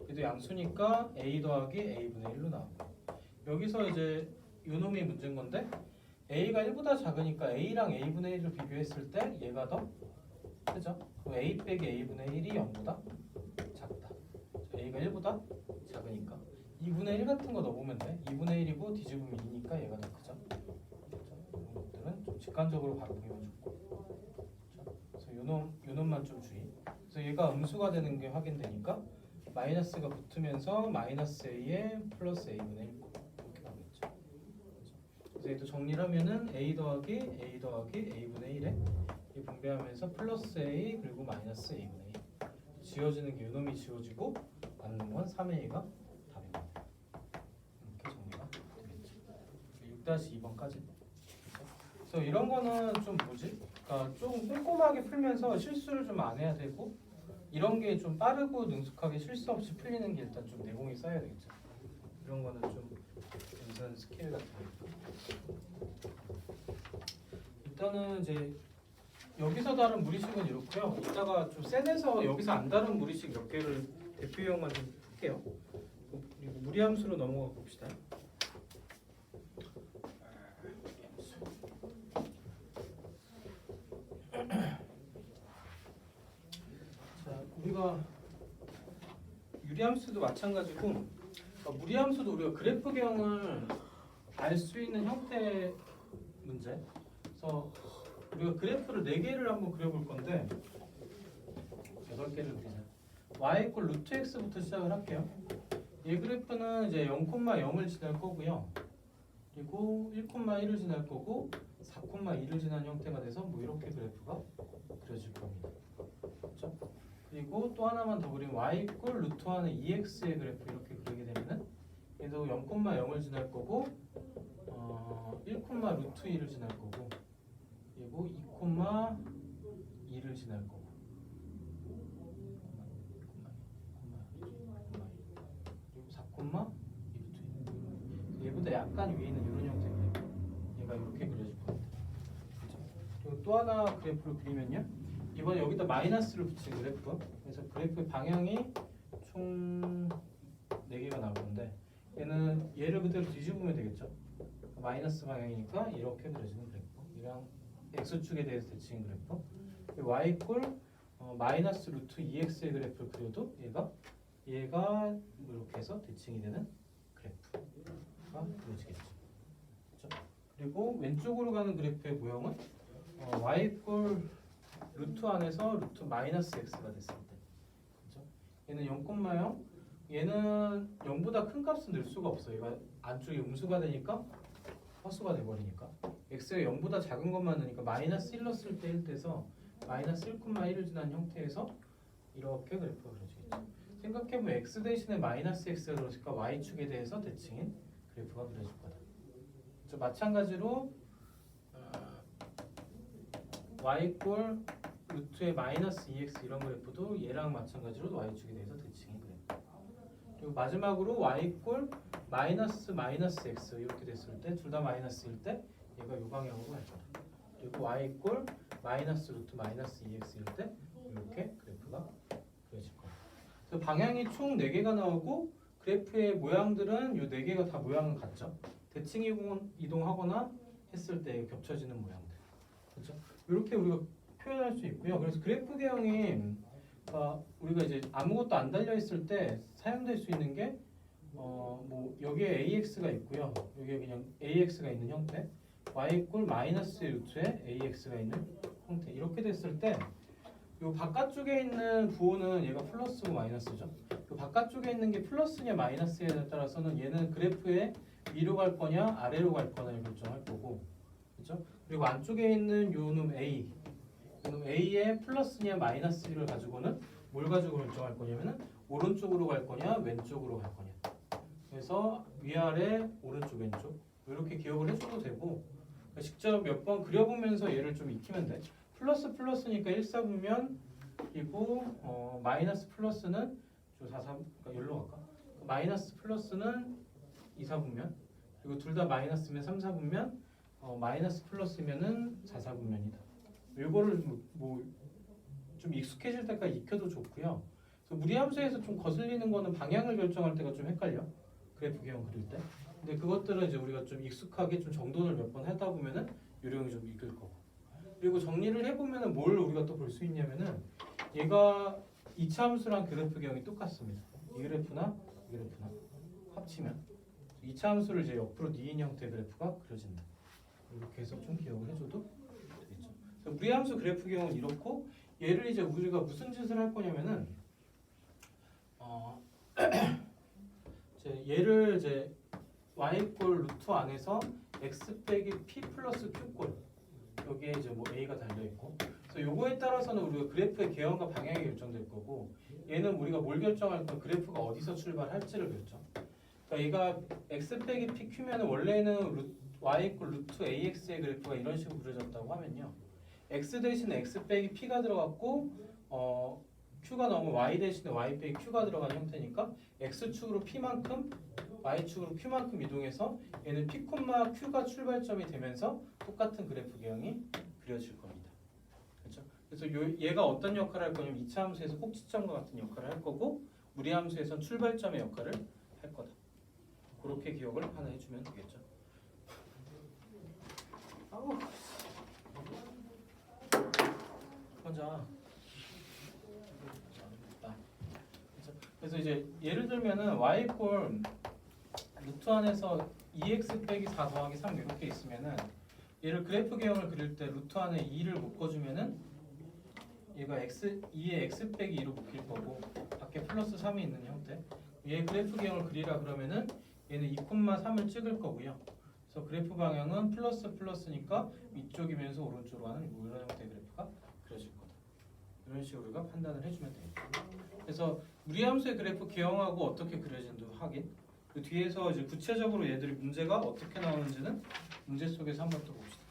얘도 양수니까 a 더하기 a분의 1로 나오고. 여기서 이제 요 놈이 문제인 건데 a가 1보다 작으니까 a랑 a분의 1을 비교했을 때 얘가 더 크죠? 그럼 a 빼기 a분의 1이 0보다 작다. a가 1보다 작으니까 2분의 1 같은 거 넣어보면 돼. 2분의 1이고 뒤집으면 2니까 얘가 더 크죠? 이런 것들은 좀 직관적으로 바로 보이면 좋고. 그렇죠? 그래서 요 놈만 좀 주의. 그래서 얘가 음수가 되는 게 확인되니까 마이너스가 붙으면서 마이너스 a에 플러스 a분의 1 이렇게 나오겠죠. 그래서 얘도 정리를 하면은 a 더하기 a분의 1에 이 분배하면서 플러스 a 그리고 마이너스 a분의 1 지워지는 게 요놈이 지워지고 맞는 건 3a가 답입니다. 이렇게 정리가 되겠죠. 6-2번까지. 그래서 이런 거는 좀 그러니까 좀 꼼꼼하게 풀면서 실수를 좀 안 해야 되고, 이런 게 좀 빠르고 능숙하게 실수 없이 풀리는 게 일단 좀 내공이 쌓여야 되겠죠. 이런 거는 좀 연산 스케일 같은 거. 일단은 이제 여기서 다룬 무리식은 이렇고요. 이따가 좀 센에서 여기서 안 다룬 무리식 몇 개를 대표형만 좀 할게요. 그리고 무리함수로 넘어가 봅시다. 자, 우리가 유리함수도 마찬가지고 무리함수도 우리가 그래프경을 알 수 있는 형태 문제. 그래서 우리가 그래프를 4개를 한번 그려볼 건데 8개를 그리자. y = 루트 x부터 시작을 할게요. 이 그래프는 이제 0,0을 지날 거고요. 그리고 1,1을 지날 거고 4,2를 지난 형태가 돼서 뭐 이렇게 그래프가 그려질 겁니다. 그렇죠? 그리고 또 하나만 더 그리면 y = 루트 안에 2x의 그래프 이렇게 그리게 되면은 얘도 0,0을 지날 거고 1,2를 지날 거고 그리고 2,2를 지날 거고 그리고 4,2루트 얘보다 약간 위에 있는 이런 형태의 그래프 얘가 이렇게 그려질 겁니다. 그렇죠? 그리고 또 하나 그래프를 그리면요 이번에 여기다 마이너스를 붙인 그래프 그래서 그래프의 방향이 총 4개가 나올 건데 얘는 얘를 그대로 뒤집으면 되겠죠. 마이너스 방향이니까 이렇게 그려지는 그래프 이랑 x축에 대해서 대칭인 그래프 y = 마이너스 루트 2x의 그래프를 그려도 얘가 뭐 이렇게 해서 대칭이 되는 그래프가 그려지겠죠. 그렇죠? 그리고 왼쪽으로 가는 그래프의 모형은 y = 루트 안에서 루트 마이너스 x가 됐을 때 그렇죠? 얘는 0,0 얘는 0보다 큰 값은 낼 수가 없어요. 얘가 안쪽에 음수가 되니까 허수가 돼버리니까 x가 0보다 작은 것만 넣으니까 마이너스 1 넣었을 때 1돼서 마이너스 1,1을 지난 형태에서 이렇게 그래프가 그려지겠죠. 생각해보면 x 대신에 마이너스 x가 들어있으니까 y축에 대해서 대칭인 그래프가 그려질 거다. 그렇죠? 마찬가지로 y = 루트의 마이너스 2x 이런 그래프도 얘랑 마찬가지로 y축에 대해서 대칭인 그래프. 그리고 마지막으로 y = 마이너스 x 이렇게 됐을 때 둘 다 마이너스일 때 얘가 이 방향으로 갈 거다. 그리고 y = 마이너스 루트 마이너스 2x일 때 이렇게 그래프가 그려질 거다. 그래서 방향이 총 4개가 나오고 그래프의 모양들은 이 4개가 다 모양은 같죠. 대칭 이동하거나 했을 때 겹쳐지는 모양들. 그렇죠? 이렇게 우리가 표현할 수 있고요. 그래서 그래프 개형이 우리가 이제 아무것도 안 달려 있을 때 사용될 수 있는 게 뭐 여기에 AX가 있고요. 여기에 그냥 AX가 있는 형태, Y = 마이너스 루트에 AX가 있는 형태 이렇게 됐을 때 이 바깥쪽에 있는 부호는 얘가 플러스고 마이너스죠. 이 바깥쪽에 있는 게 플러스냐 마이너스에 따라서는 얘는 그래프에 위로 갈 거냐 아래로 갈 거냐를 결정할 거고, 그렇죠? 그리고 안쪽에 있는 요놈 A, 요놈 A의 플러스냐 마이너스를 가지고는 뭘 가지고 결정할 거냐면은 오른쪽으로 갈 거냐 왼쪽으로 갈 거냐. 그래서 위아래 오른쪽 왼쪽 이렇게 기억을 해줘도 되고 그러니까 직접 몇 번 그려보면서 얘를 좀 익히면 돼. 플러스 플러스니까 1, 4분면 그리고 마이너스 플러스는 저 4, 3 그러니까 여기로 갈까? 마이너스 플러스는 2, 4분면 그리고 둘 다 마이너스면 3, 4분면 마이너스 플러스면은 4, 4분면이다. 이거를 뭐 좀 익숙해질 때까지 익혀도 좋고요. 그래서 무리함수에서 좀 거슬리는 거는 방향을 결정할 때가 좀 헷갈려. 그래프 개형 그릴 때. 근데 그것들은 이제 우리가 좀 익숙하게 좀 정돈을 몇 번 하다 보면은 요령이 좀 익을 거고. 그리고 정리를 해보면은 뭘 우리가 또 볼 수 있냐면은 얘가 2차 함수랑 그래프 개형이 똑같습니다. 이 그래프나 이 그래프나 합치면 2차 함수를 이제 옆으로 니은 형태의 그래프가 그려진다. 이렇게 해서 좀 기억을 해줘도 되겠죠. 그래서 무리함수 그래프 개형은 이렇고 얘를 이제 우리가 무슨 짓을 할 거냐면은 얘를 이제 y = 루트 안에서 x 빼기 p 플러스 q 꼴 여기에 이제 뭐 a가 달려 있고 그래서 요거에 따라서는 우리가 그래프의 개형과 방향이 결정될 거고 얘는 우리가 뭘 결정할 건 그래프가 어디서 출발할지를 결정. 그러니까 얘가 x 빼기 p q면 원래는 y = 루트 ax의 그래프가 이런 식으로 그려졌다고 하면요 x 대신에 x 빼기 p가 들어갔고 q가 나오면 y 대신에 y 빼기 q가 들어가는 형태니까 x축으로 p만큼 y축으로 q만큼 이동해서 얘는 p, q가 출발점이 되면서 똑같은 그래프 개형이 그려질 겁니다. 그렇죠? 그래서 얘가 어떤 역할을 할 거냐면 2차 함수에서 꼭지점과 같은 역할을 할 거고 무리 함수에선 출발점의 역할을 할 거다. 그렇게 기억을 하나 해주면 되겠죠. 아우. 먼저. 그래서 이제 예를 들면은 y 꼴 루트 안에서 2x 빼기 4 더하기 3 이렇게 있으면은 얘를 그래프 개형을 그릴 때 루트 안에 2를 묶어주면은 얘가 2에 x 빼기 2로 묶일 거고 밖에 플러스 3이 있는 형태. 얘 그래프 개형을 그리라 그러면은 얘는 2,3을 찍을 거고요. 그래서 그래프 방향은 플러스니까 위쪽이면서 오른쪽으로 가는 이런 형태의 그래프가 그려질 거다. 이런 식으로 우리가 판단을 해주면 되겠다. 그래서 무리함수의 그래프 개형하고 어떻게 그려진도 확인. 그 뒤에서 이제 구체적으로 얘들이 문제가 어떻게 나오는지는 문제 속에서 한번 또 봅시다.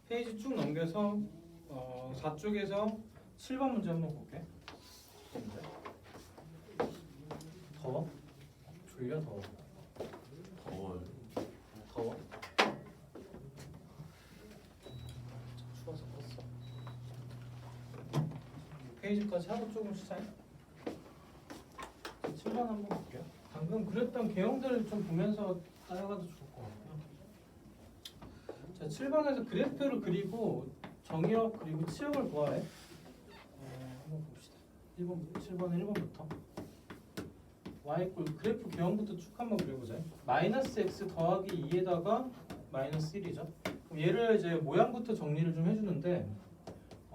페이지 쭉 넘겨서 4쪽에서 7번 문제 한번 볼게. 더워? 졸려? 더워? 더워요. 더워? 추워서 껐어. 페이지까지 하고 조금 시작해. 7번 한번 볼게요. 방금 그렸던 개형들을 좀 보면서 따라가도 좋을 것 같아요. 자, 7번에서 그래프를 그리고 정의역 그리고 치역을 구하래. 한번 봅시다. 7번 1번부터 y꼴 그래프 개형부터 쭉 한번 그려보자. 마이너스 x 더하기 2에다가 마이너스 1이죠. 그럼 얘를 이제 모양부터 정리를 좀 해주는데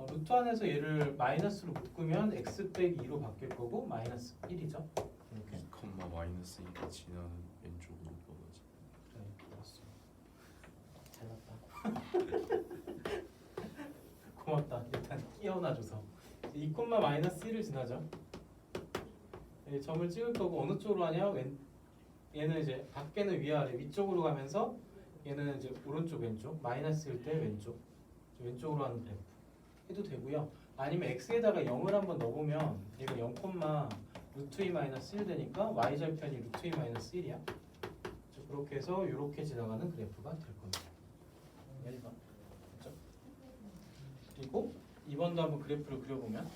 루트 안에서 얘를 마이너스로 묶으면 x 빼기 2로 바뀔 거고 마이너스 1이죠. 이렇게. 2, 마이너스 2가 지나는 왼쪽으로 뻗어지. 그래, 알았어. 잘 봤다. 고맙다. 일단 끼워놔줘서. 2, 마이너스 1을 지나죠. 점을 찍을 거고 어느 쪽으로 하냐? 얘는 이제 밖에는 위아래 위쪽으로 가면서 얘는 이제 오른쪽 왼쪽 마이너스일 때 왼쪽으로 하는 그래프 해도 되고요. 아니면 x에다가 0을 한번 넣어보면 얘가 0, 루트 2 마이너스 1 되니까 y절편이 루트 2 마이너스 1이야. 그렇게 해서 이렇게 지나가는 그래프가 될 겁니다. 1번. 그렇죠? 그리고 2번도 한번 그래프를 그려보면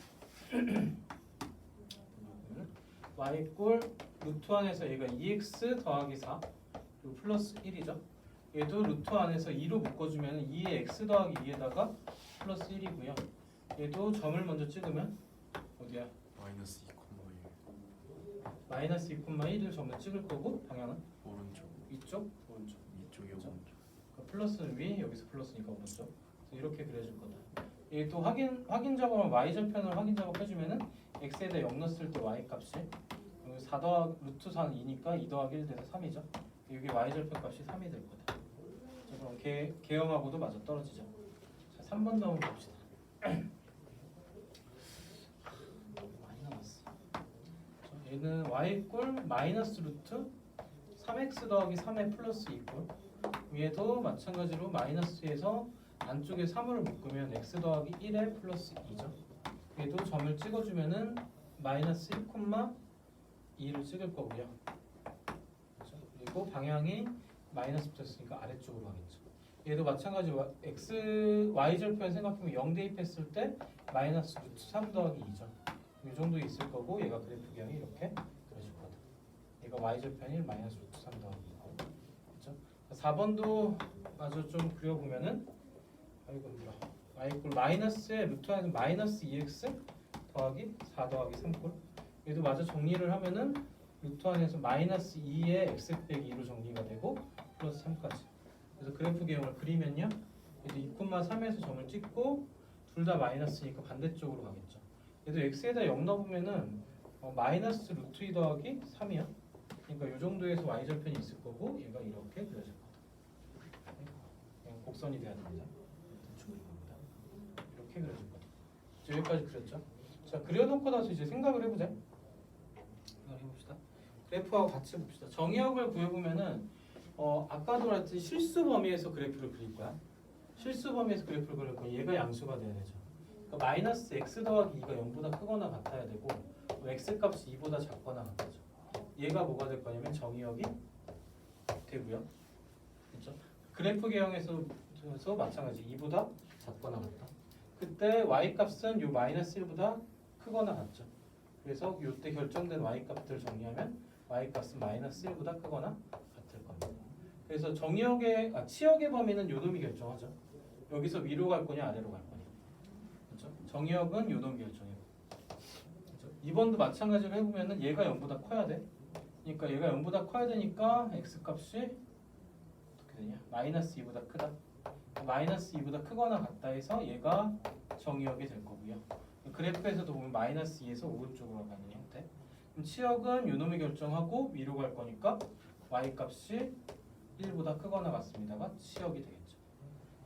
y꼴 루트 안에서 얘가 2x 더하기 4 그리고 플러스 1이죠. 얘도 루트 안에서 2로 묶어주면 2의 x 더하기 2에다가 플러스 1이고요. 얘도 점을 먼저 찍으면 어디야? 마이너스 2, 1. 마이너스 2,1을 점을 찍을 거고 방향은 오른쪽. 위쪽, 오른쪽. 이쪽이 그렇죠? 오른쪽. 그러니까 플러스는 위, 여기서 플러스니까 오른쪽. 그래서 이렇게 그려줄 거다. 얘 또 확인 작업을 y 절편을 확인 작업 해주면은 x에다 0 넣었을 때 y 값이 여기 4 더하기 루트 4는 2니까 2 더하기 1 돼서 3이죠. 여기 y 절편 값이 3이 될 거다. 자, 그럼 개형하고도 맞아 떨어지죠. 자, 3번도 한번 봅시다. 많이 남았어. 자, 얘는 y꼴 마이너스 루트 3x 더하기 3의 플러스 2꼴. 위에도 마찬가지로 마이너스에서 안쪽에 3을 묶으면 x 더하기 1의 플러스 2죠. 얘도 점을 찍어주면은 마이너스 1,2를 찍을 거고요. 그렇죠? 그리고 방향이 마이너스 붙었으니까 아래쪽으로 가겠죠. 얘도 마찬가지로 y 절편 생각하면 0 대입했을 때 마이너스 루트 3 더하기 2죠. 이 정도 있을 거고 얘가 그래프 개형이 이렇게 그려질 거다. 얘가 y 절편이 마이너스 루트 3 더하기 2고, 그렇죠? 4번도 마저 좀 그려보면은 아이고 힘들어. y꼴 마이너스에 루트 안에서 마이너스 2x 더하기 4 더하기 3꼴. 얘도 마저 정리를 하면은 루트 안에서 마이너스 2의 x 빼기 2로 정리가 되고 플러스 3까지. 그래서 그래프 개형을 그리면요. 얘도 2,3에서 점을 찍고 둘 다 마이너스니까 반대쪽으로 가겠죠. 얘도 x에다 0 넣어보면은 마이너스 루트 2 더하기 3이요. 그러니까 이 정도에서 y절편이 있을 거고 얘가 이렇게 그려질 거다. 그냥 곡선이 돼야 됩니다. 대충 이겁니다. 이렇게 그려질 거다. 자, 여기까지 그렸죠. 자, 그려놓고 나서 이제 생각을 해보자. 생각을 해봅시다. 그래프하고 같이 봅시다. 정의역을 구해보면은 아까도 말했듯이 실수 범위에서 그래프를 그릴 거야. 실수 범위에서 그래프를 그릴 거야. 얘가 양수가 돼야 되죠. 그러니까 마이너스 x 더하기 2가 0보다 크거나 같아야 되고 x 값이 2보다 작거나 같아죠. 얘가 뭐가 될 거냐면 정의역이 되고요. 그렇죠? 그래프 개형에서 마찬가지 2보다 작거나 같다. 그때 y 값은 요 마이너스 1보다 크거나 같죠. 그래서 요때 결정된 y 값들 정리하면 y 값은 마이너스 1보다 크거나 같을 겁니다. 그래서 치역의 범위는 요 놈이 결정하죠. 여기서 위로 갈 거냐 아래로 갈 거냐. 그렇죠? 정의역은 요 놈이 결정해요. 그렇죠? 2번도 마찬가지로 해보면은 얘가 0보다 커야 돼. 그러니까 얘가 0보다 커야 되니까 x 값이 어떻게 되냐? 마이너스 2보다 크다. 마이너스 2보다 크거나 같다 해서 얘가 정의역이 될 거고요. 그래프에서도 보면 마이너스 2에서 오른쪽으로 가는 형태. 그럼 치역은 요 놈이 결정하고 위로 갈 거니까 y 값이 1보다 크거나 같습니다가 치역이 되겠죠.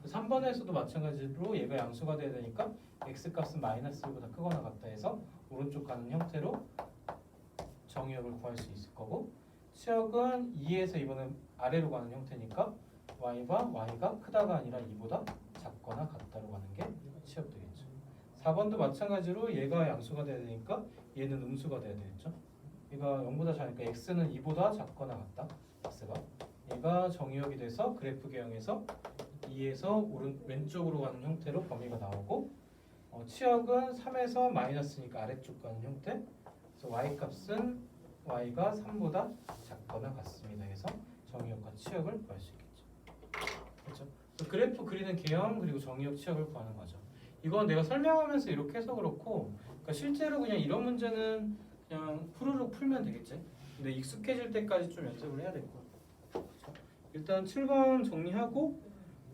3번에서도 마찬가지로 얘가 양수가 돼야 되니까 x 값은 마이너스 1보다 크거나 같다 해서 오른쪽 가는 형태로 정의역을 구할 수 있을 거고 치역은 2에서 이번엔 아래로 가는 형태니까 y가 크다가 아니라 2보다 작거나 같다로 가는 게 치역 되겠죠. 4번도 마찬가지로 얘가 양수가 돼야 되니까 얘는 음수가 돼야 되겠죠. 얘가 0보다 작으니까 x는 2보다 작거나 같다. x가 얘가 정의역이 돼서 그래프 개형에서 2에서 왼쪽으로 가는 형태로 범위가 나오고 치역은 3에서 마이너스니까 아래쪽 가는 형태. 그래서 y 값은 y가 3보다 작거나 같습니다. 그래서 정의역과 치역을 구할 수 있겠죠. 그렇죠? 그래프 그리는 개형 그리고 정의역 치역을 구하는 거죠. 이건 내가 설명하면서 이렇게 해서 그렇고 그러니까 실제로 그냥 이런 문제는 그냥 후루룩 풀면 되겠지. 근데 익숙해질 때까지 좀 연습을 해야 될 거야. 그렇죠? 일단 7번 정리하고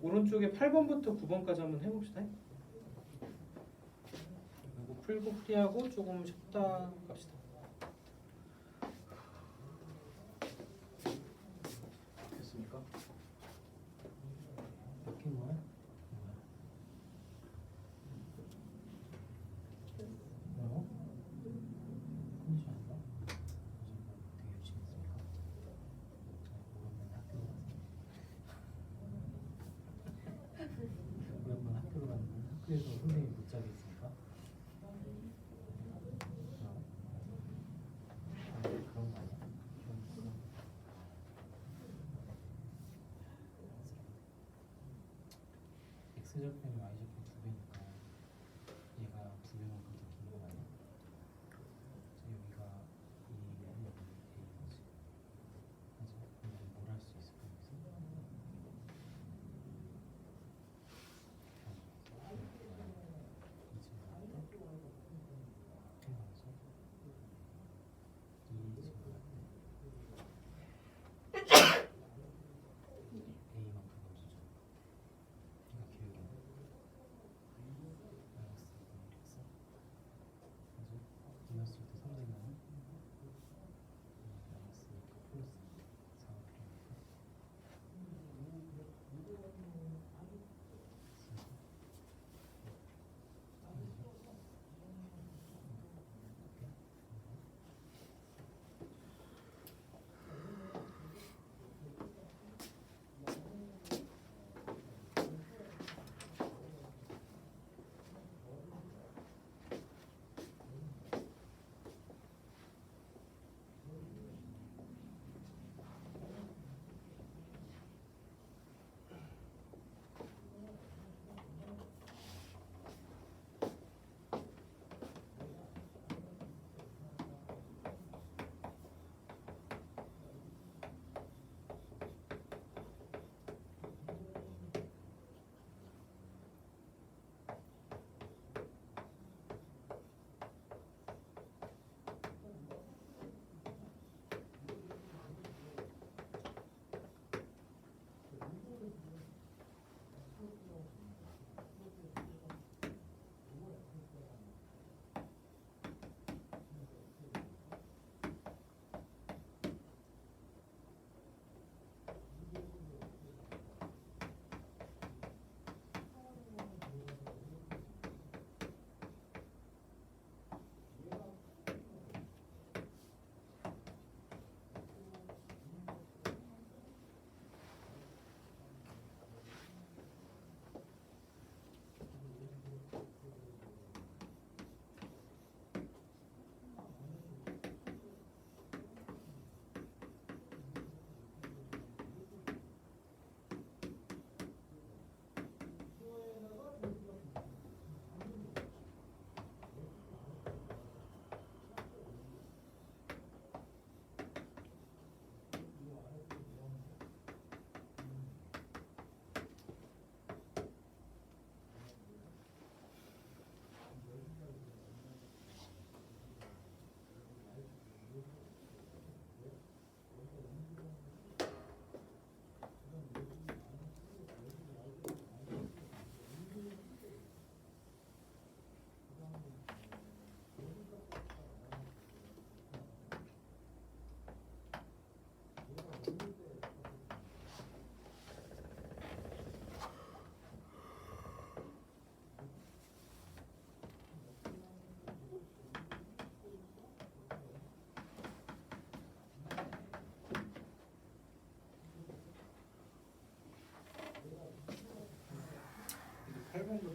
오른쪽에 8번부터 9번까지 한번 해봅시다. 이거 풀고 풀이하고 조금 쉬었다 갑시다. 됐습니까? 이렇게 뭐야? 뭐라고? 컨디션 아닌가? 되게 열심히 했으니까 오랜만에 학교를 갔는데 학교에서 선생님이 못 자게 했으니까 그런 거 아니야? x좌표는 y좌표 2배니까 얘가 2배만큼 더 긴 거 아니야? 그래서 여기가 2면 여기 a거지. 맞아? 그럼 뭘 할 수 있을까 여기서? a만큼 감수죠. 그러니까 기억이 안 나. 마이너스 1이었어.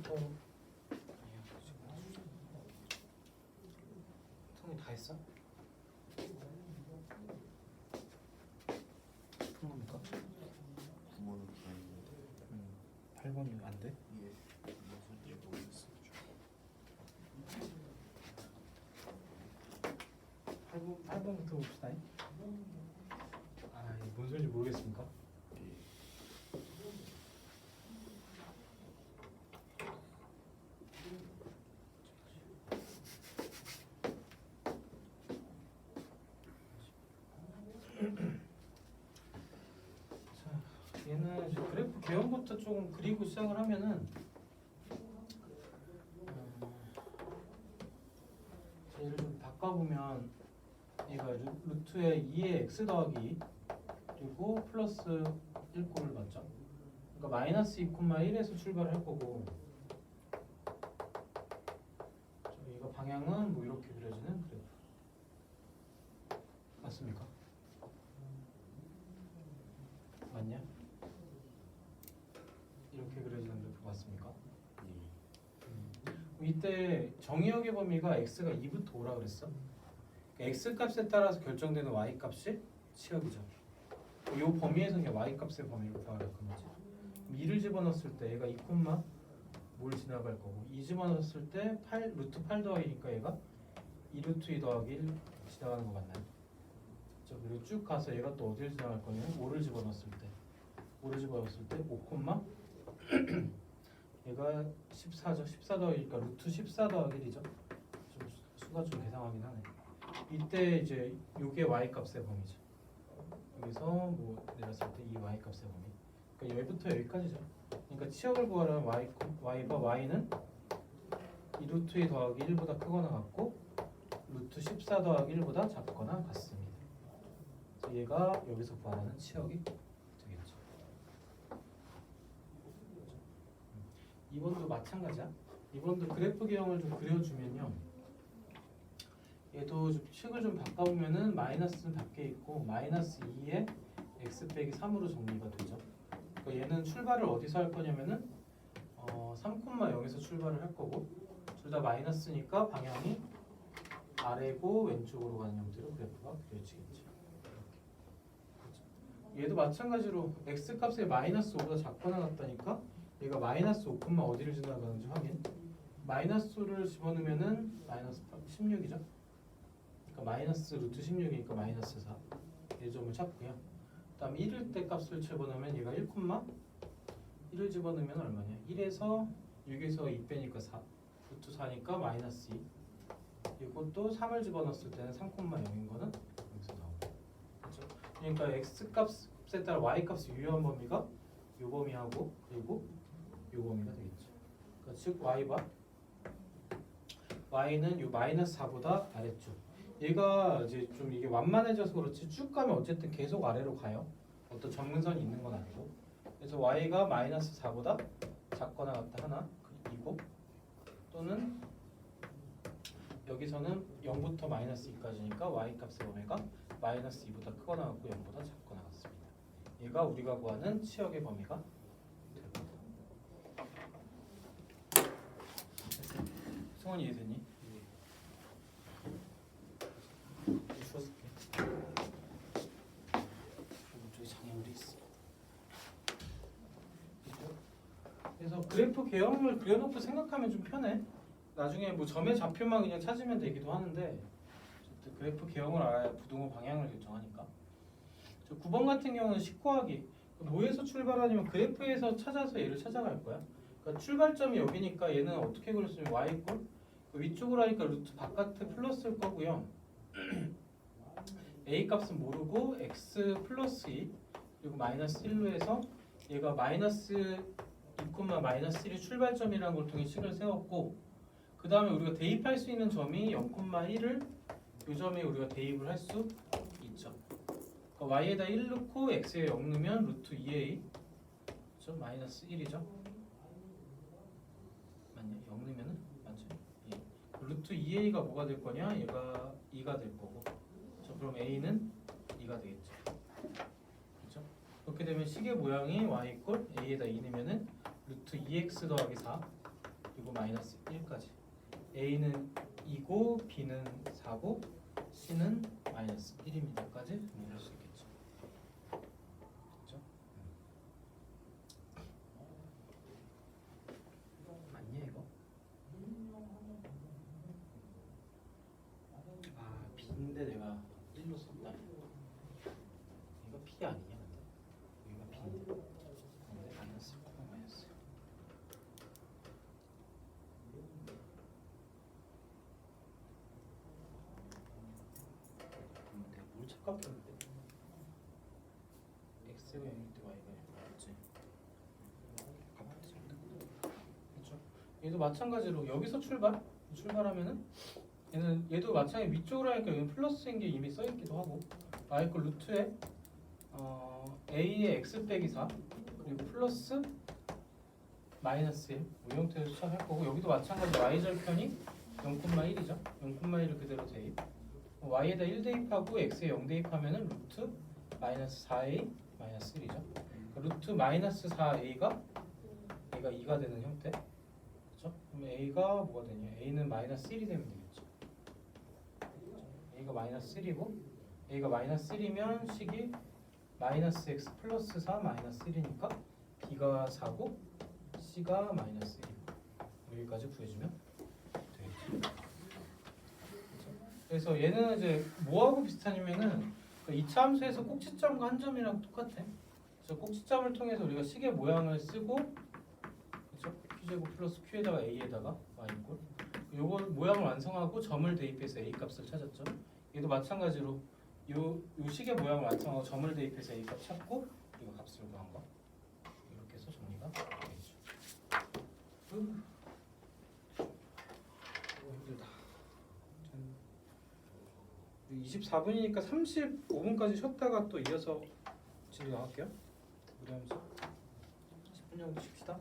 또 성이 다 했어? 푼 겁니까? 9번은 다 했는데 8번이 안 돼? 이게 무슨 얘기 모르겠어요. 8번부터 봅시다. 아, 이게 뭔 소리인지 모르겠습니까? 자, 얘는 이제 그래프 개형부터 조금 그리고 시작을 하면은 얘를 좀 바꿔보면 얘가 루트에 2의 x 더하기 그리고 플러스 1꼴을 맞죠? 그러니까 마이너스 2,1에서 출발할 거고 얘가 방향은 뭐 이렇게 그려지는 그래프 맞습니까? 맞냐? 이렇게 그려지는 그래프 맞습니까? 이때 정의역의 범위가 x가 2부터 5라 그랬어. x 값에 따라서 결정되는 y 값이 치역이죠. 이 범위에서 그냥 y 값의 범위로 구하라 그 거지. 2를 집어넣었을 때 얘가 2, 뭘 지나갈 거고 2 집어넣었을 때 8, 루트 8 더하기니까 얘가 2 루트 2 더하기 1 지나가는 거 맞나요? 그렇죠. 그리고 쭉 가서 얘가 또 어디를 지나갈 거냐면 5를 집어넣었을 때 5를 집어넣었을 때 5, 얘가 14죠. 14 더하기니까 루트 14 더하기 1이죠. 좀 수가 좀 계상하긴 하네. 이때 이제 요게 y 값의 범위죠. 여기서 뭐 내렸을 때 이 y 값의 범위. 그러니까 여기부터 여기까지죠. 그러니까 치역을 구하려면 y가 y는 2 루트 2 더하기 1보다 크거나 같고 루트 14 더하기 1보다 작거나 같습니다. 그래서 얘가 여기서 구하라는 치역이 되겠죠. 2번도 마찬가지야. 2번도 그래프 기형을 좀 그려주면요. 얘도 좀 식을 좀 바꿔보면은 마이너스는 밖에 있고 마이너스 2에 x 빼기 3으로 정리가 되죠. 그러니까 얘는 출발을 어디서 할 거냐면은 3,0에서 출발을 할 거고 둘 다 마이너스니까 방향이 아래고 왼쪽으로 가는 형태로 그래프가 그려지겠죠. 그렇죠. 얘도 마찬가지로 x 값이 마이너스 5보다 작거나 같다니까 얘가 마이너스 5, 어디를 지나가는지 확인. 마이너스를 집어넣으면은 마이너스 16이죠. 그러니까 마이너스 루트 16이니까 마이너스 4. 이 점을 찾고요. 그다음 1일 때 값을 집어넣으면 얘가 1,1을 집어넣으면 얼마냐? 1에서 6에서 2 빼니까 4. 루트 4니까 마이너스 2. 그리고 또 3을 집어넣었을 때는 3,0인 거는 여기서 나오고. 그렇죠? 그러니까 x 값에 따라 y 값이 유효한 범위가 요 범위하고 그리고 요 범위가 되겠죠. 그러니까 즉 y는 요 마이너스 4보다 아래쪽. 얘가 이제 좀 이게 완만해져서 그렇지 쭉 가면 어쨌든 계속 아래로 가요. 어떤 점근선이 있는 건 아니고. 그래서 y가 마이너스 4보다 작거나 같다 하나 이고 또는 여기서는 0부터 마이너스 2까지니까 y 값의 범위가 마이너스 2보다 크거나 같고 0보다 작거나 같습니다. 얘가 우리가 구하는 치역의 범위가 됩니다. 승원이 이해되니? 주워줄게. 오른쪽에 장애물이 있어. 그래서 그래프 개형을 그려놓고 생각하면 좀 편해. 나중에 뭐 점의 좌표만 그냥 찾으면 되기도 하는데 그래프 개형을 알아야 부등호 방향을 결정하니까. 저 9번 같은 경우는 19하기 뭐에서 출발하냐면 그래프에서 찾아서 얘를 찾아갈 거야. 그러니까 출발점이 여기니까 얘는 어떻게 그릴 수 있냐면 y꼴 위쪽으로 하니까 루트 바깥에 플러스일 거고요. a 값은 모르고 x 플러스 2 그리고 마이너스 1로 해서 얘가 마이너스 2, 마이너스 1이 출발점이라는 걸 통해 식을 세웠고 그 다음에 우리가 대입할 수 있는 점이 0,1을 이 점에 우리가 대입을 할 수 있죠. 그러니까 y에다 1 넣고 x에 0 넣으면 루트 2a 그렇죠? 마이너스 1이죠. 맞냐? 0 넣으면은 맞죠? 예. 루트 2a가 뭐가 될 거냐? 얘가 2가 될 거고 그럼 a는 2가 되겠죠. 그렇죠? 그렇게 되면 식의 모양이 y 꼴 a에다 2 넣으면은 루트 2x 더하기 4 그리고 마이너스 1까지. A는 2고 B는 4고 C는 마이너스 1입니다까지 정리할 수 있겠죠. 그렇죠? 맞냐 이거? 아 B인데 내가 1로 썼다. 이거 P 아니냐 근데? 여기가 P인데. 근데 마이너스 1, 마이너스. 내가 뭘 착각했는데? X가 0일 때 Y가 0이었지. 그렇죠? 얘도 마찬가지로 여기서 출발하면은 얘도 마찬가지 위쪽으로 하니까 여기 플러스인 게 이미 써있기도 하고 y 꼴 루트에 a의 x 빼기 4 그리고 플러스 마이너스 1 이 형태로 수정할 거고 여기도 마찬가지로 y절편이 0,1이죠. 0,1을 그대로 대입 y에다 1 대입하고 x에 0 대입하면은 루트 마이너스 4a 마이너스 1이죠. 루트 마이너스 4a가 얘가 2가 되는 형태 그렇죠? 그럼 a가 뭐가 되냐 a는 마이너스 1이 되면 되겠죠. a가 마이너스 1이고 a가 마이너스 1이면 식이 마이너스 x 플러스 4 마이너스 1이니까 b가 4고 c가 마이너스 1이고 여기까지 구해주면 되겠죠. 그래서 얘는 이제 뭐하고 비슷하냐면은 그 2차 함수에서 꼭지점과 한 점이랑 똑같아. 그래서 꼭지점을 통해서 우리가 식의 모양을 쓰고 그렇죠? q제곱 플러스 q에다가 a에다가 y꼴 요거 모양을 완성하고 점을 대입해서 a 값을 찾았죠. 얘도 마찬가지로 요 식의 모양을 완성하고 점을 대입해서 a 값 찾고 이거 값을 구한 거 이렇게 해서 정리가 되겠죠. 힘들다. 24분이니까 35분까지 쉬었다가 또 이어서 진행할게요. 우리 하면서 10분 정도 쉽시다.